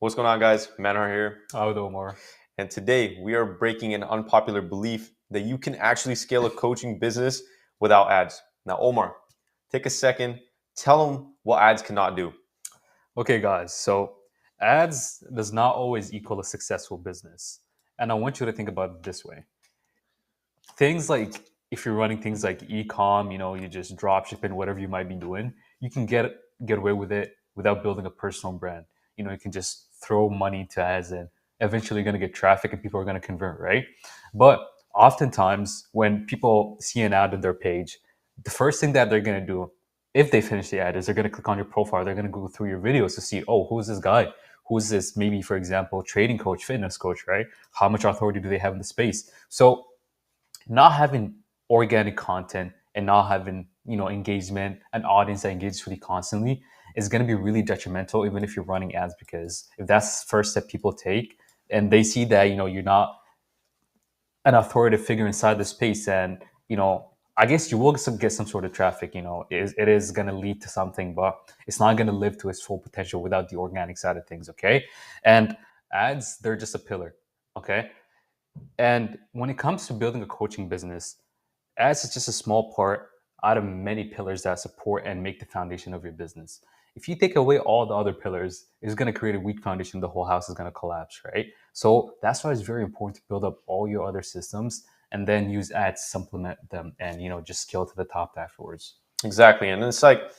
What's going on, guys? Manhar here. Omar. And today we are breaking an unpopular belief that you can actually scale a coaching business without ads. Now, Omar, take a second. Tell them what ads cannot do. Okay, guys. So ads does not always equal a successful business, and I want you to think about it this way: things like if you're running things like e-com, you just drop shipping, whatever you might be doing, you can get away with it without building a personal brand. You can just throw money to ads, and eventually you're going to get traffic, and people are going to convert, right? But oftentimes, when people see an ad on their page, the first thing that they're going to do, if they finish the ad, is they're going to click on your profile. They're going to go through your videos to see, oh, who's this guy? Who's this? Maybe, for example, trading coach, fitness coach, right? How much authority do they have in the space? So not having organic content and not having engagement, an audience that engages with you constantly, is going to be really detrimental, even if you're running ads, because if that's the first step people take and they see that you're not an authoritative figure inside the space, and I guess you will get some sort of traffic. It is going to lead to something, but it's not going to live to its full potential without the organic side of things. Okay. And ads, they're just a pillar. Okay. And when it comes to building a coaching business, ads is just a small part out of many pillars that support and make the foundation of your business. If you take away all the other pillars, it's going to create a weak foundation. The whole house is going to collapse, right? So that's why it's very important to build up all your other systems and then use ads to supplement them, and just scale to the top afterwards. Exactly. And it's like,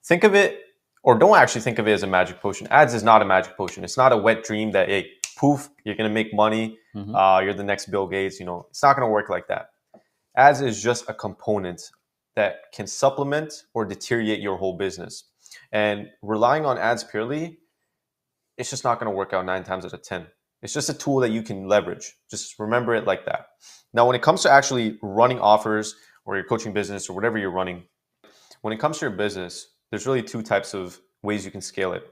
think of it, or don't actually think of it as a magic potion. Ads is not a magic potion. It's not a wet dream that, hey, poof, you're going to make money. Mhm. You're the next Bill Gates. It's not going to work like that. Ads is just a component that can supplement or deteriorate your whole business. And relying on ads purely, it's just not going to work out 9 times out of 10. It's just a tool that you can leverage. Just remember it like that. Now, when it comes to actually running offers or your coaching business or whatever you're running, when it comes to your business, there's really two types of ways you can scale it,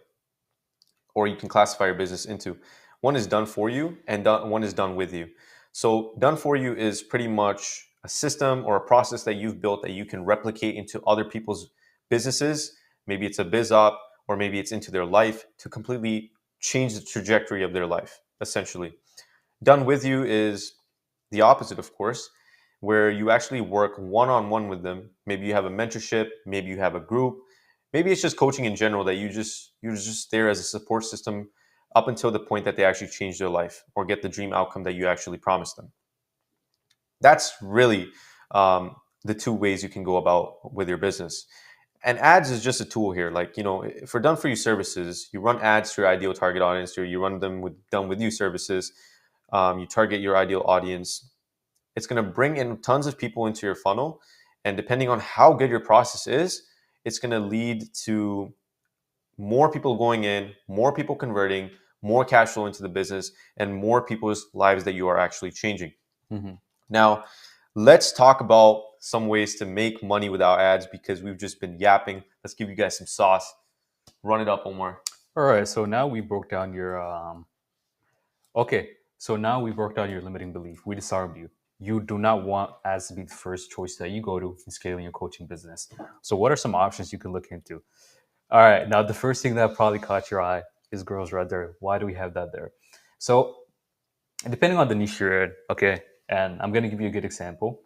or you can classify your business into. One is done for you, and one is done with you. So done for you is pretty much a system or a process that you've built that you can replicate into other people's businesses. Maybe it's a biz op, or maybe it's into their life to completely change the trajectory of their life, essentially. Done with you is the opposite, of course, where you actually work one on one with them. Maybe you have a mentorship, maybe you have a group, maybe it's just coaching in general that you're just there as a support system up until the point that they actually change their life or get the dream outcome that you actually promised them. That's really the two ways you can go about with your business. And ads is just a tool here. Like, for done for you services, you run ads to your ideal target audience, or you run them with done with you services. You target your ideal audience. It's going to bring in tons of people into your funnel. And depending on how good your process is, it's going to lead to more people going in, more people converting, more cash flow into the business, and more people's lives that you are actually changing. Mhm. Now, let's talk about some ways to make money without ads, because we've just been yapping. Let's give you guys some sauce. Run it up, Omar. All right. So now we broke down your Okay, so now we worked out your limiting belief. We disarmed you. You do not want ads to be the first choice that you go to in scaling your coaching business. So, what are some options you can look into? All right, now the first thing that probably caught your eye is girls right there. Why do we have that there? So, depending on the niche you're in, okay, and I'm going to give you a good example.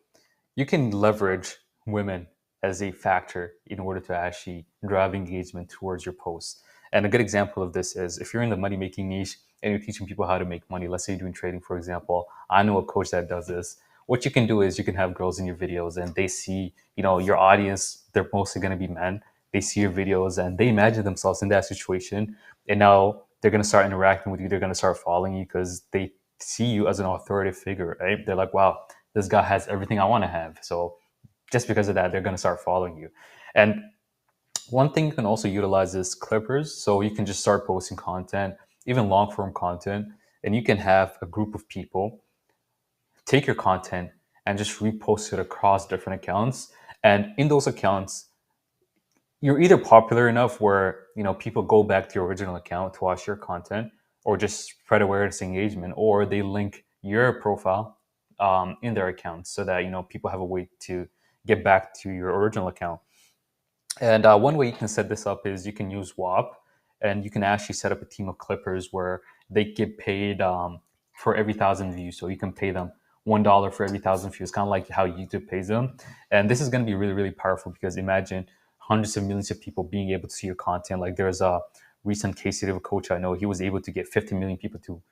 You can leverage women as a factor in order to actually drive engagement towards your posts. And a good example of this is if you're in the money making niche and you're teaching people how to make money, let's say you're doing trading, for example. I know a coach that does this. What you can do is you can have girls in your videos and they see, your audience, they're mostly going to be men. They see your videos and they imagine themselves in that situation. And now they're going to start interacting with you. They're going to start following you because they see you as an authoritative figure, right? They're like, wow, this guy has everything I want to have. So just because of that, they're going to start following you. And one thing you can also utilize is clippers. So you can just start posting content, even long form content, and you can have a group of people take your content and just repost it across different accounts. And in those accounts, you're either popular enough where people go back to your original account to watch your content, or just spread awareness engagement, or they link your profile in their accounts so that people have a way to get back to your original account. And one way you can set this up is you can use WAP. and you can actually set up a team of clippers where they get paid for every 1,000 views. So you can pay them $1 for every 1,000 views, kind of like how YouTube pays them. And this is going to be really, really powerful because imagine hundreds of millions of people being able to see your content. Like there's a recent case study of a coach I know. He was able to get 50 million people to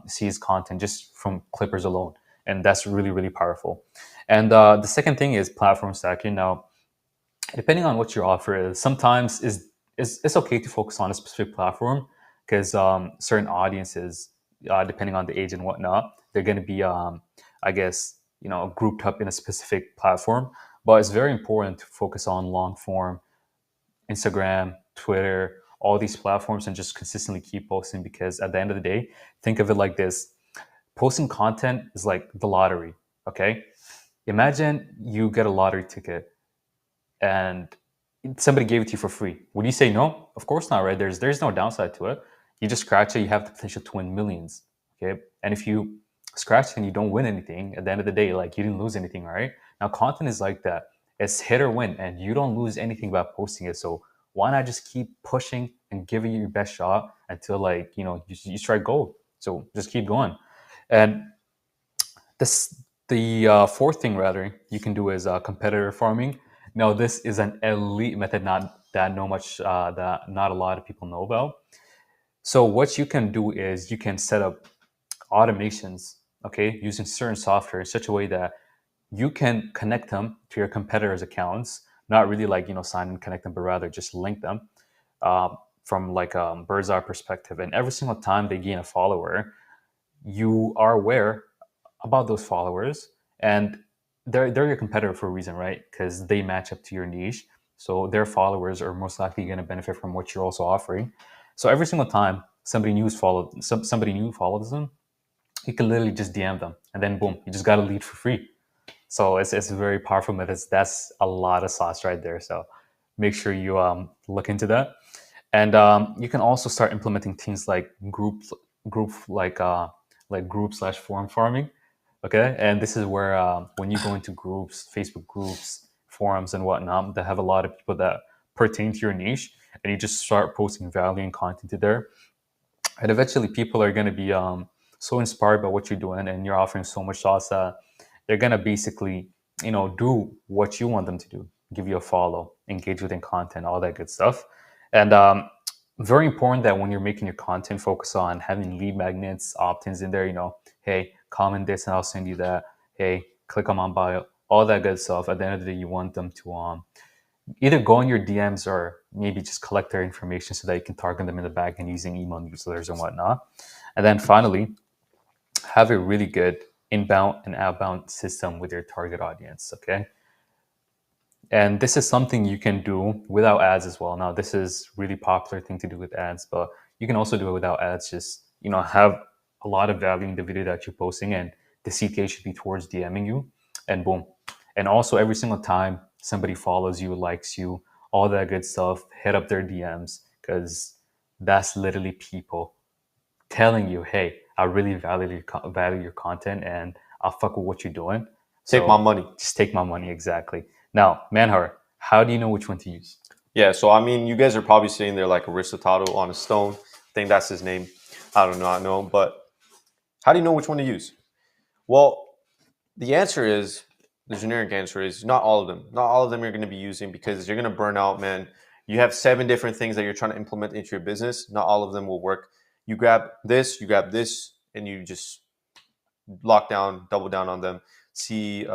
see his content just from clippers alone. And that's really, really powerful. And the second thing is platform stacking. Now, depending on what your offer is, sometimes it's okay to focus on a specific platform because certain audiences, depending on the age and whatnot, they're going to be, I guess, grouped up in a specific platform. But it's very important to focus on long form, Instagram, Twitter, all these platforms, and just consistently keep posting because at the end of the day, think of it like this: posting content is like the lottery. Okay, imagine you get a lottery ticket and somebody gave it to you for free. Would you say no? Of course not, right? There's no downside to it. You just scratch it, you have the potential to win millions. Okay. And if you scratch it and you don't win anything, at the end of the day, like you didn't lose anything, right? Now content is like that. It's hit or win, and you don't lose anything by posting it. So why not just keep pushing and giving it your best shot until you strike gold. So just keep going. And this the fourth thing rather you can do is competitor farming. Now this is an elite method, not that that not a lot of people know about. So what you can do is you can set up automations, okay, using certain software in such a way that you can connect them to your competitors' accounts, not really like sign and connect them, but rather just link them from like a bird's eye perspective. And every single time they gain a follower, you are aware about those followers, and they're your competitor for a reason, right? Because they match up to your niche, so their followers are most likely going to benefit from what you're also offering. So every single time somebody new follows them, you can literally just DM them, and then boom, you just got a lead for free. So it's a very powerful method. That's a lot of sauce right there. So make sure you look into that, and you can also start implementing things like group like group/forum farming. Okay, and this is where when you go into groups, Facebook groups, forums, and whatnot that have a lot of people that pertain to your niche, and you just start posting value and content to there, and eventually people are going to be so inspired by what you're doing, and you're offering so much sauce that they're going to basically do what you want them to do, give you a follow, engage within content, all that good stuff. And very important that when you're making your content, focus on having lead magnets, opt-ins in there. Hey, comment this and I'll send you that. Hey, click on my bio, all that good stuff. At the end of the day, you want them to either go in your DMs or maybe just collect their information so that you can target them in the back and using email newsletters and whatnot. And then finally, have a really good inbound and outbound system with your target audience. Okay. And this is something you can do without ads as well. Now, this is really popular thing to do with ads, but you can also do it without ads. Just, have a lot of value in the video that you're posting, and the CTA should be towards DMing you, and boom. And also every single time somebody follows you, likes you, all that good stuff, hit up their DMs, because that's literally people telling you, hey, I really value your content and I'll fuck with what you're doing. Take my money. Just take my money, exactly. Now, Manhar, how do you know which one to use? Yeah, so I mean, you guys are probably sitting there like Aristotle on a stone. I think that's his name. I don't know, but how do you know which one to use? Well, the answer is, the generic answer is not all of them. Not all of them you're going to be using because you're going to burn out, man. You have 7 different things that you're trying to implement into your business. Not all of them will work. You grab this, and you just lock down, double down on them. See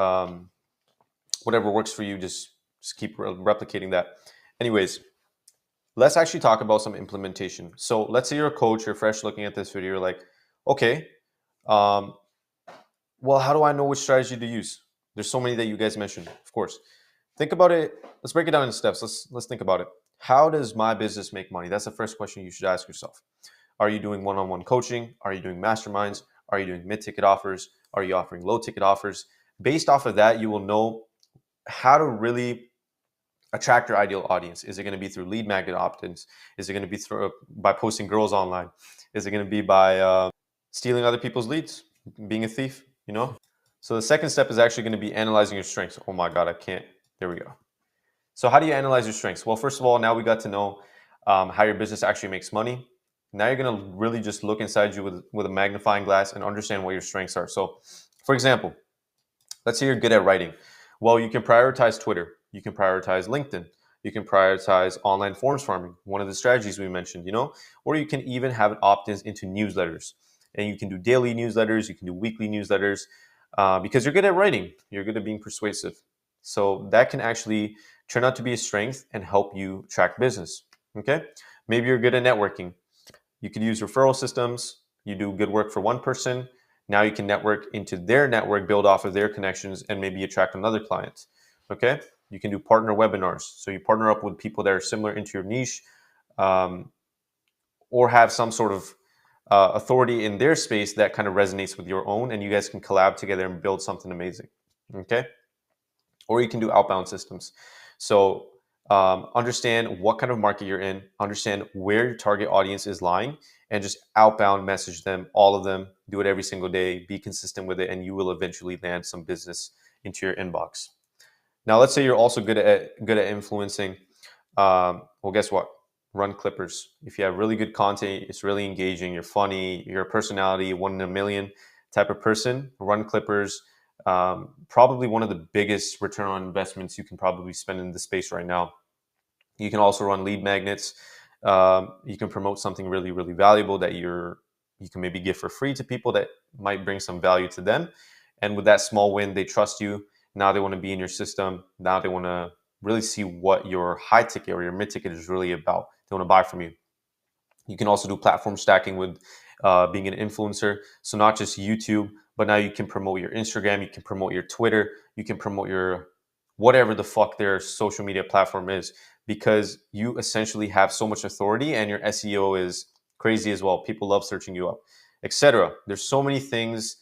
whatever works for you, just keep replicating that. Anyways, let's actually talk about some implementation. So let's say you're a coach, you're fresh looking at this video, you're like, okay, well, how do I know which strategy to use? There's so many that you guys mentioned, of course. Think about it. Let's break it down into steps. Let's think about it. How does my business make money? That's the first question you should ask yourself. Are you doing one-on-one coaching? Are you doing masterminds? Are you doing mid-ticket offers? Are you offering low-ticket offers? Based off of that, you will know how to really attract your ideal audience. Is it going to be through lead magnet opt-ins? Is it going to be by posting girls online? Is it going to be by stealing other people's leads, being a thief, So the second step is actually going to be analyzing your strengths. Oh my God, I can't. There we go. So how do you analyze your strengths? Well, first of all, now we got to know how your business actually makes money. Now you're going to really just look inside you with a magnifying glass and understand what your strengths are. So, for example, let's say you're good at writing. Well, you can prioritize Twitter. You can prioritize LinkedIn. You can prioritize online forms farming, one of the strategies we mentioned, or you can even have it opt-ins into newsletters. And you can do daily newsletters, you can do weekly newsletters, because you're good at writing, you're good at being persuasive. So that can actually turn out to be a strength and help you track business. Okay. Maybe you're good at networking. You could use referral systems. You do good work for one person. Now you can network into their network, build off of their connections, and maybe attract another client. Okay. You can do partner webinars. So you partner up with people that are similar into your niche, um, or have some sort of authority in their space that kind of resonates with your own, and you guys can collab together and build something amazing. Okay. Or you can do outbound systems. So understand what kind of market you're in, understand where your target audience is lying, and just outbound message them, all of them. Do it every single day. Be consistent with it, and you will eventually land some business into your inbox. Now, let's say you're also good at influencing. Well, guess what? Run clippers. If you have really good content, it's really engaging. You're funny. You're a personality, 1 in a million type of person. Run clippers. Probably one of the biggest return on investments you can probably spend in the space right now. You can also run lead magnets. You can promote something really, really valuable that you can maybe give for free to people that might bring some value to them. And with that small win, they trust you. Now they want to be in your system. Now they want to really see what your high ticket or your mid ticket is really about. They want to buy from you. You can also do platform stacking with being an influencer. So not just YouTube, but now you can promote your Instagram, you can promote your Twitter, you can promote your whatever the fuck their social media platform is, because you essentially have so much authority and your SEO is crazy as well. People love searching you up, etc. There's so many things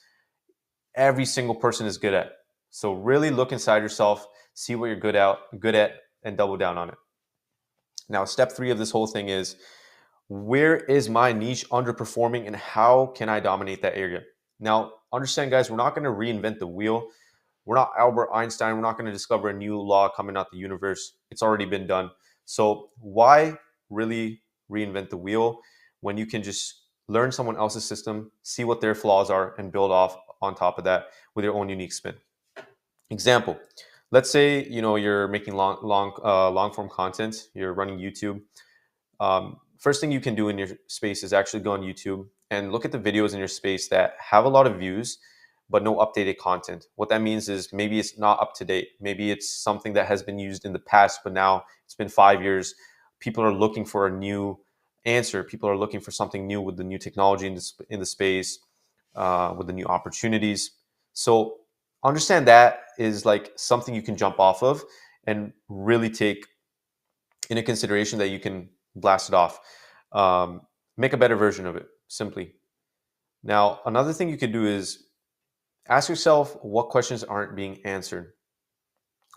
every single person is good at. So really look inside yourself, see what you're good at, and double down on it. Now, step 3 of this whole thing is, where is my niche underperforming and how can I dominate that area? Now, understand, guys, we're not going to reinvent the wheel. We're not Albert Einstein. We're not going to discover a new law coming out the universe. It's already been done. So why really reinvent the wheel when you can just learn someone else's system, see what their flaws are, and build off on top of that with your own unique spin? Example, let's say you're making long form content, you're running YouTube. First thing you can do in your space is actually go on YouTube and look at the videos in your space that have a lot of views but no updated content. What that means is maybe it's not up to date. Maybe it's something that has been used in the past, but now it's been 5 years. People are looking for a new answer. People are looking for something new with the new technology in the space, with the new opportunities. So understand that is like something you can jump off of and really take into consideration that you can blast it off. Make a better version of it, simply. Now, another thing you could do is ask yourself what questions aren't being answered.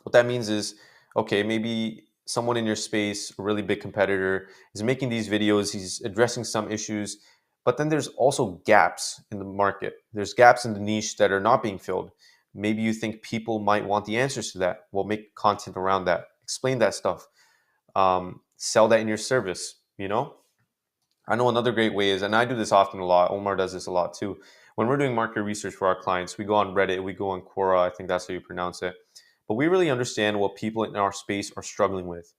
What that means is, okay, maybe someone in your space, a really big competitor, is making these videos, he's addressing some issues, but then there's also gaps in the market. There's gaps in the niche that are not being filled. Maybe you think people might want the answers to that. Well, make content around that. Explain that stuff. Sell that in your service, I know another great way is, and I do this often a lot, Omar does this a lot too. When we're doing market research for our clients, we go on Reddit, we go on Quora, I think that's how you pronounce it. But we really understand what people in our space are struggling with.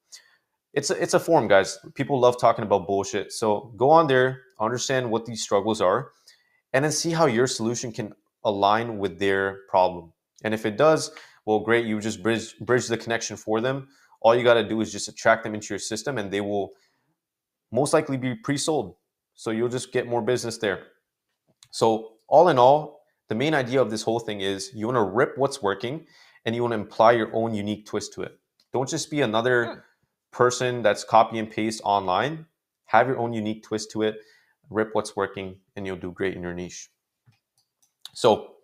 It's a forum, guys. People love talking about bullshit. So go on there, understand what these struggles are, and then see how your solution can align with their problem. And if it does, well, great, you just bridge the connection for them. All you got to do is just attract them into your system, and they will most likely be pre-sold. So you'll just get more business there. So all in all, the main idea of this whole thing is you want to rip what's working and you want to imply your own unique twist to it. Don't just be another person that's copy and paste online. Have your own unique twist to it, rip what's working, and you'll do great in your niche. So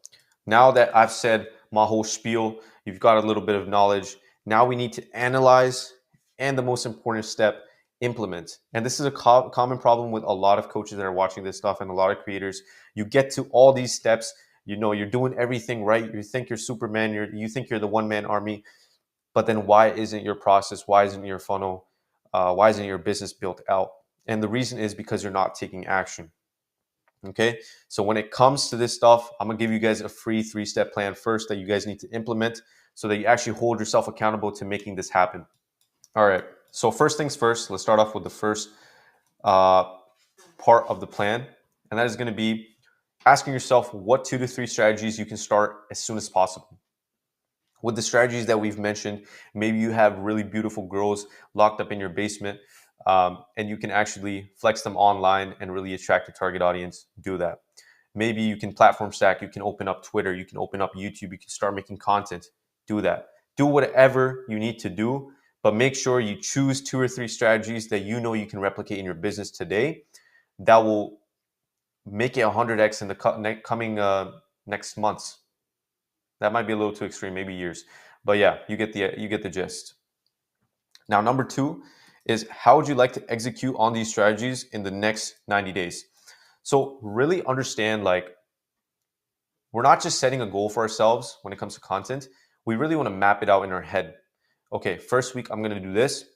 now that I've said my whole spiel, you've got a little bit of knowledge. Now we need to analyze, and the most important step, implement. And this is a common problem with a lot of coaches that are watching this stuff and a lot of creators. You get to all these steps, you're doing everything right. You think you're Superman, you think you're the one-man army, but then why isn't your process, why isn't your funnel Why isn't your business built out? And the reason is because you're not taking action. Okay, so when it comes to this stuff, I'm gonna give you guys a free 3-step plan first that you guys need to implement so that you actually hold yourself accountable to making this happen. All right, so first things first, let's start off with the first part of the plan, and that is going to be asking yourself what 2 to 3 strategies you can start as soon as possible. With the strategies that we've mentioned, maybe you have really beautiful girls locked up in your basement, and you can actually flex them online and really attract your target audience. Do that. Maybe you can platform stack, you can open up Twitter, you can open up YouTube, you can start making content. Do that. Do whatever you need to do, but make sure you choose 2 or 3 strategies that you know you can replicate in your business today that will make it 100x in the coming next months. That might be a little too extreme, maybe years, but yeah, you get the gist. Now, number 2 is how would you like to execute on these strategies in the next 90 days? So really understand, like, we're not just setting a goal for ourselves when it comes to content. We really want to map it out in our head. Okay, first week I'm going to do this.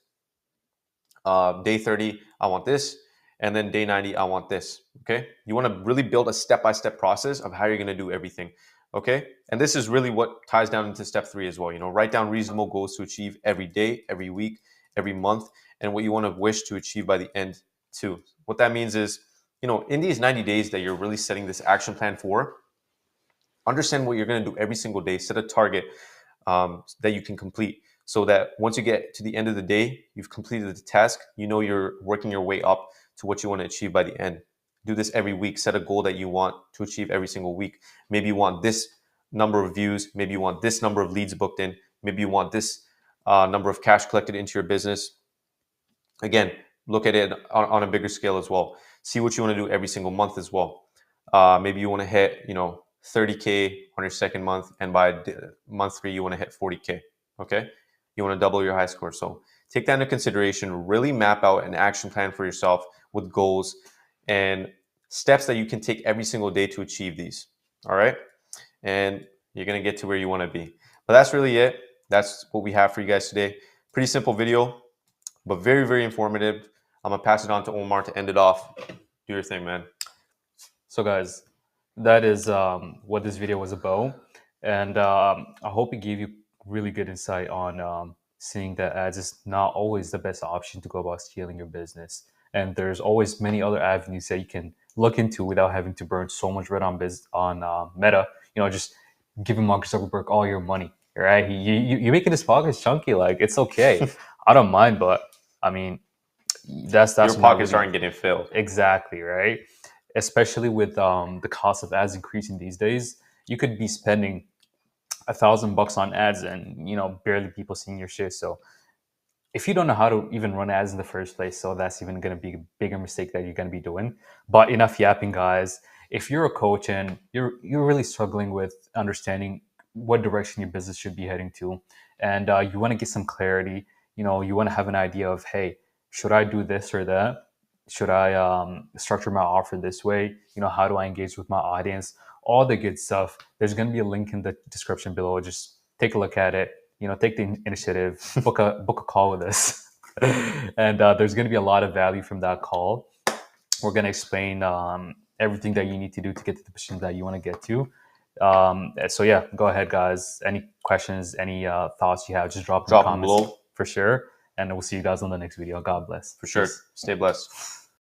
Day 30, I want this. And then day 90, I want this. Okay, you want to really build a step-by-step process of how you're going to do everything. Okay, and this is really what ties down into step 3 as well. You know, write down reasonable goals to achieve every day, every week, every month, and what you want to wish to achieve by the end too. What that means is, you know, in these 90 days that you're really setting this action plan for, understand what you're going to do every single day. Set a target that you can complete, so that once you get to the end of the day, you've completed the task. You know you're working your way up to what you want to achieve by the end. Do this every week. Set a goal that you want to achieve every single week. Maybe you want this number of views. Maybe you want this number of leads booked in. Maybe you want this number of cash collected into your business. Again, look at it on a bigger scale as well. See what you want to do every single month as well. Maybe you want to hit, 30K on your second month, and by month 3, you want to hit 40K. Okay, you want to double your high score. So take that into consideration. Really map out an action plan for yourself with goals and steps that you can take every single day to achieve these. All right, and you're gonna get to where you want to be. But that's really it. That's what we have for you guys today. Pretty simple video, but very, very informative. I'm gonna pass it on to Omar to end it off. Do your thing, man. So guys, that is what this video was about, and I hope it gave you really good insight on seeing that ads is not always the best option to go about scaling your business, and there's always many other avenues that you can look into without having to burn so much red on Meta. Just giving Mark Zuckerberg all your money, right? You're making his pockets chunky, like it's okay. I don't mind, but I mean, that's your pockets aren't getting filled. Exactly, right? Especially with the cost of ads increasing these days, you could be spending $1,000 on ads and barely people seeing your shit. So if you don't know how to even run ads in the first place, so that's even going to be a bigger mistake that you're going to be doing. But enough yapping, guys. If you're a coach and you're really struggling with understanding what direction your business should be heading to, and you want to get some clarity, you want to have an idea of, hey, should I do this or that? Should I structure my offer this way? How do I engage with my audience? All the good stuff. There's going to be a link in the description below. Just take a look at it. Take the initiative. Book a call with us, and there's going to be a lot of value from that call. We're going to explain everything that you need to do to get to the position that you want to get to. So yeah, go ahead, guys. Any questions? Any thoughts you have? Just drop in the comments below for sure. And we'll see you guys on the next video. God bless. For sure. Stay blessed.